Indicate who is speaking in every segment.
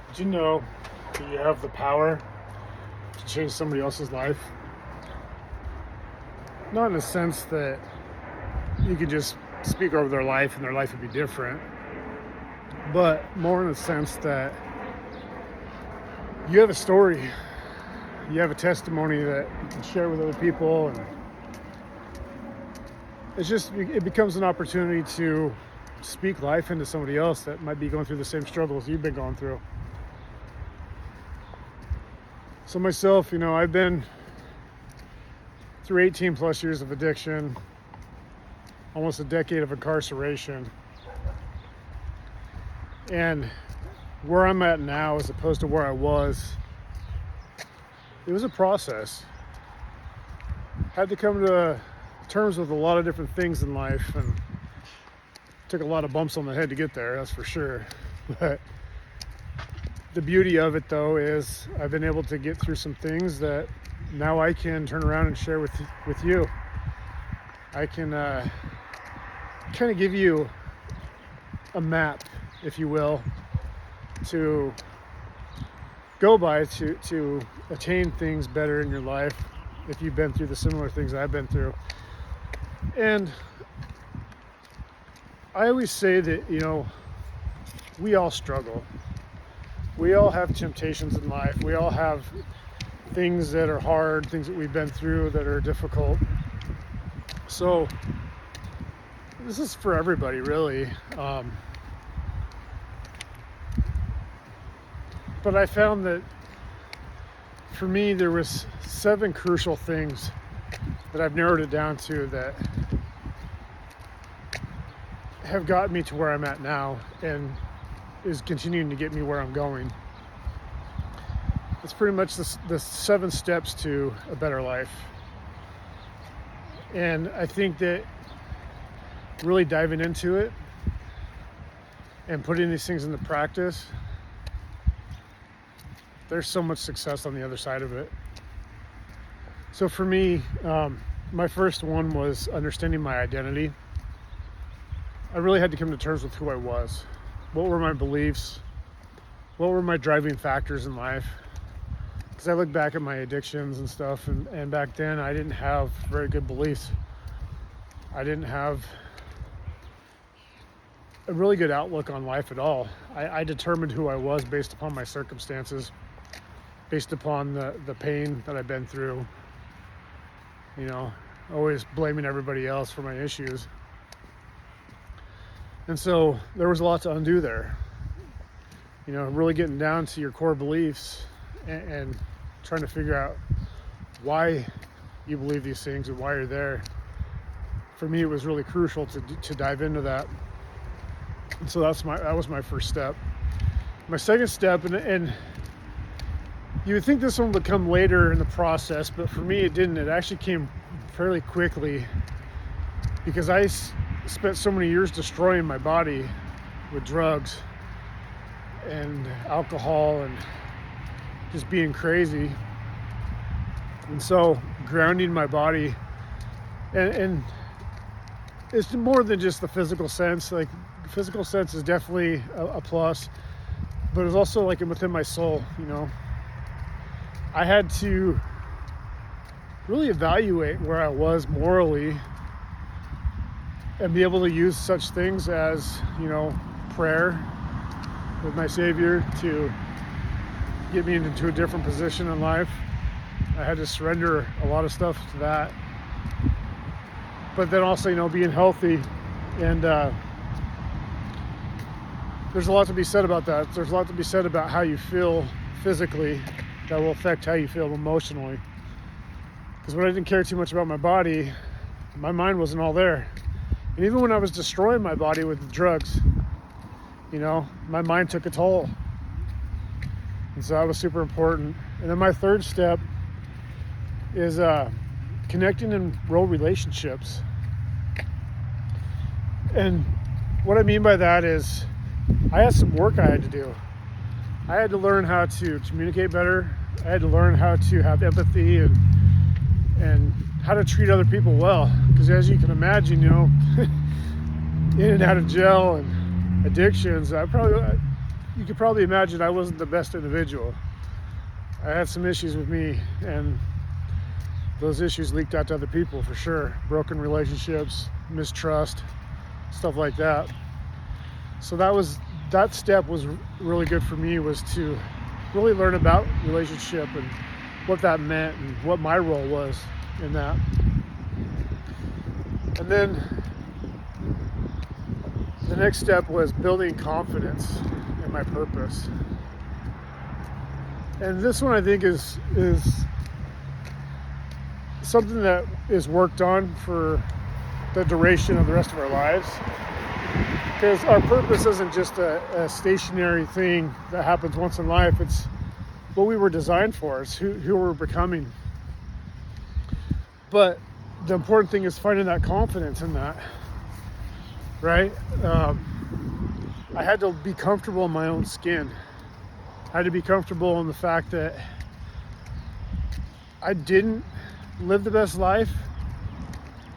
Speaker 1: Did you know that you have the power to change somebody else's life? Not in the sense that you could just speak over their life and their life would be different, but more in the sense that you have a story, you have a testimony that you can share with other people, and it becomes an opportunity to speak life into somebody else that might be going through the same struggles you've been going through. So myself, I've been through 18 plus years of addiction, almost a decade of incarceration. And where I'm at now, as opposed to where I was, it was a process. Had to come to terms with a lot of different things in life, and took a lot of bumps on the head to get there, that's for sure. But the beauty of it, though, is I've been able to get through some things that now I can turn around and share with you. I can kind of give you a map, if you will, to go by to attain things better in your life if you've been through the similar things I've been through. And I always say that, we all struggle. We all have temptations in life. We all have things that are hard, things that we've been through that are difficult. So this is for everybody, really. But I found that for me, there was 7 crucial things that I've narrowed it down to that have gotten me to where I'm at now and is continuing to get me where I'm going. It's pretty much the 7 steps to a better life. And I think that really diving into it and putting these things into practice, there's so much success on the other side of it. So for me, my first one was understanding my identity. I really had to come to terms with who I was. What were my beliefs? What were my driving factors in life? Because I look back at my addictions and stuff, and back then I didn't have very good beliefs. I didn't have a really good outlook on life at all. I determined who I was based upon my circumstances, based upon the pain that I've been through, always blaming everybody else for my issues. And so there was a lot to undo there. Really getting down to your core beliefs and trying to figure out why you believe these things and why you're there. For me, it was really crucial to dive into that. And so that was my first step. My second step, and you would think this one would come later in the process, but for me it didn't. It actually came fairly quickly because I spent so many years destroying my body with drugs and alcohol and just being crazy. And so grounding my body, and it's more than just the physical sense. Like, the physical sense is definitely a plus, but it's also like within my soul. I had to really evaluate where I was morally and be able to use such things as, prayer with my Savior to get me into a different position in life. I had to surrender a lot of stuff to that. But then also, being healthy, and there's a lot to be said about that. There's a lot to be said about how you feel physically that will affect how you feel emotionally. Because when I didn't care too much about my body, my mind wasn't all there. And even when I was destroying my body with the drugs, my mind took a toll. And so that was super important. And then my third step is connecting in real relationships. And what I mean by that is I had some work I had to do. I had to learn how to communicate better. I had to learn how to have empathy and how to treat other people well. Because as you can imagine, in and out of jail and addictions, I probably you could probably imagine I wasn't the best individual. I had some issues with me, and those issues leaked out to other people for sure. Broken relationships, mistrust, stuff like that. So that step was really good for me, was to really learn about relationship and what that meant and what my role was in that. And then the next step was building confidence in my purpose. And this one I think is something that is worked on for the duration of the rest of our lives. Because our purpose isn't just a stationary thing that happens once in life. It's what we were designed for. It's who we're becoming. But the important thing is finding that confidence in that, right? I had to be comfortable in my own skin. I had to be comfortable in the fact that I didn't live the best life,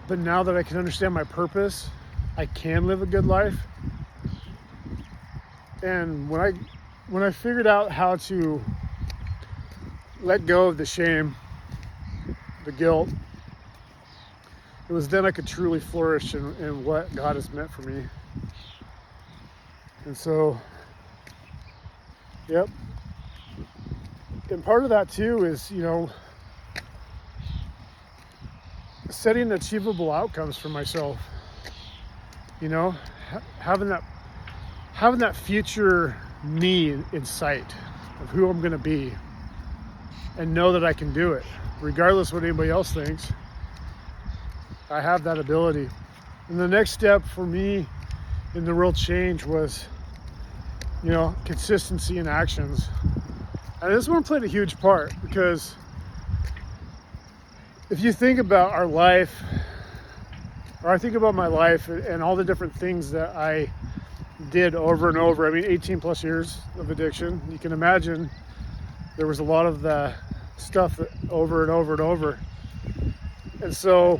Speaker 1: but now that I can understand my purpose, I can live a good life. And when I figured out how to let go of the shame, the guilt, it was then I could truly flourish in what God has meant for me. And so, yep. And part of that too is, setting achievable outcomes for myself. Having that future me in sight of who I'm going to be, and know that I can do it regardless of what anybody else thinks. I have that ability. And the next step for me in the real change was, consistency in actions. And this one played a huge part, because if you think about our life, or I think about my life and all the different things that I did over and over. 18 plus years of addiction. You can imagine there was a lot of the stuff that over and over and over. And so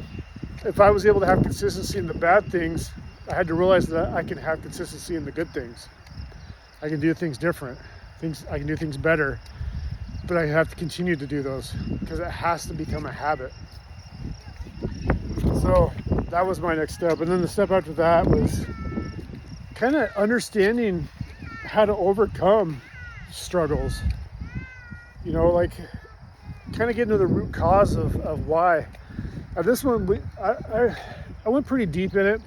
Speaker 1: if I was able to have consistency in the bad things, I had to realize that I can have consistency in the good things. I can do things different. I can do things better. But I have to continue to do those, because it has to become a habit. So that was my next step. And then the step after that was kind of understanding how to overcome struggles. Kind of getting to the root cause of why. This one, I went pretty deep in it.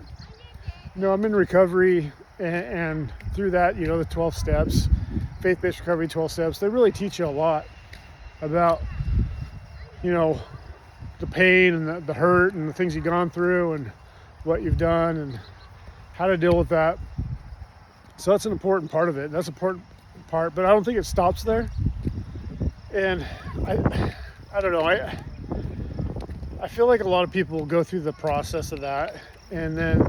Speaker 1: I'm in recovery, and through that, the 12 steps, faith-based recovery 12 steps, they really teach you a lot about, the pain and the hurt and the things you've gone through and what you've done and how to deal with that. So that's an important part of it. That's an important part, but I don't think it stops there. And I don't know. I feel like a lot of people go through the process of that, and then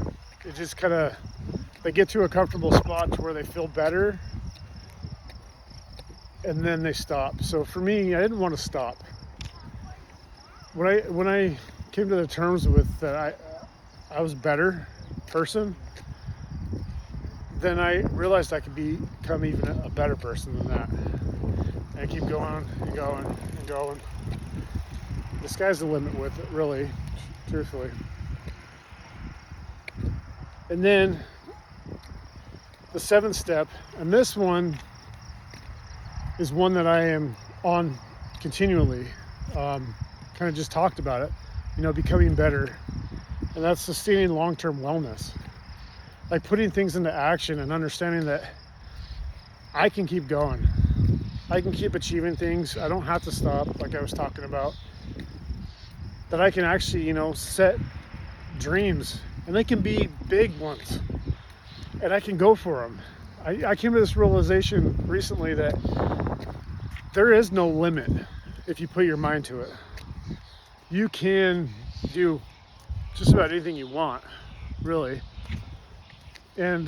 Speaker 1: it just they get to a comfortable spot to where they feel better, and then they stop. So for me, I didn't want to stop. When I came to the terms with that I was a better person, then I realized I could become even a better person than that. And I keep going and going and going. The sky's the limit with it, really, truthfully. And then the 7th step, and this one is one that I am on continually. Kind of just talked about it, becoming better. And that's sustaining long-term wellness. Like putting things into action and understanding that I can keep going. I can keep achieving things. I don't have to stop, like I was talking about. That I can actually, set dreams, and they can be big ones, and I can go for them. I came to this realization recently that there is no limit if you put your mind to it. You can do just about anything you want, really. And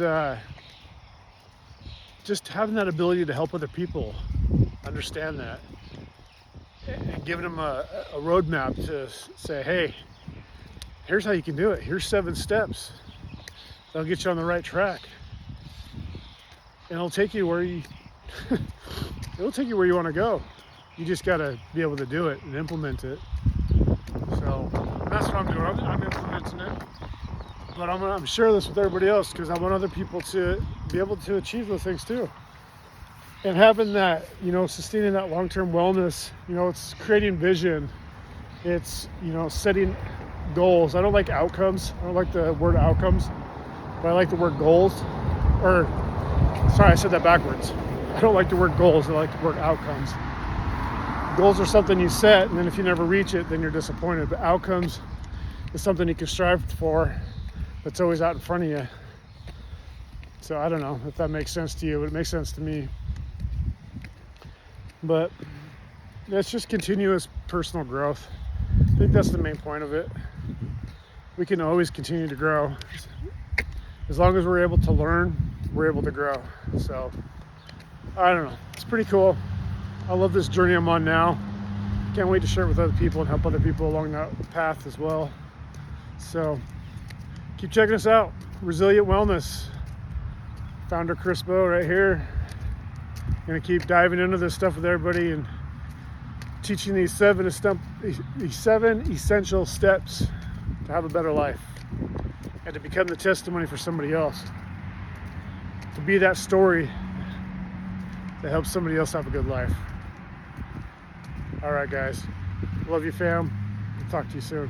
Speaker 1: just having that ability to help other people understand that, and giving them a roadmap to say, hey, here's how you can do it. Here's 7 steps that'll get you on the right track. and it'll take you where you it'll take you where you want to go. You just got to be able to do it and implement it. So that's what I'm doing. I'm implementing it, but I'm sharing this with everybody else because I want other people to be able to achieve those things too. And having that, sustaining that long-term wellness, it's creating vision. It's, setting goals. I don't like outcomes. I don't like the word outcomes, but I like the word goals. Or, sorry, I said that backwards. I don't like the word goals. I like the word outcomes. Goals are something you set, and then if you never reach it, then you're disappointed. But outcomes is something you can strive for that's always out in front of you. So I don't know if that makes sense to you, but it makes sense to me. But it's just continuous personal growth. I think that's the main point of it. We can always continue to grow. As long as we're able to learn, we're able to grow. So I don't know. It's pretty cool. I love this journey I'm on now. Can't wait to share it with other people and help other people along that path as well. So keep checking us out. Resilient Wellness. Founder Chris Bow right here. Gonna keep diving into this stuff with everybody and teaching these seven essential steps to have a better life and to become the testimony for somebody else. To be that story that helps somebody else have a good life. All right, guys. Love you, fam. Talk to you soon.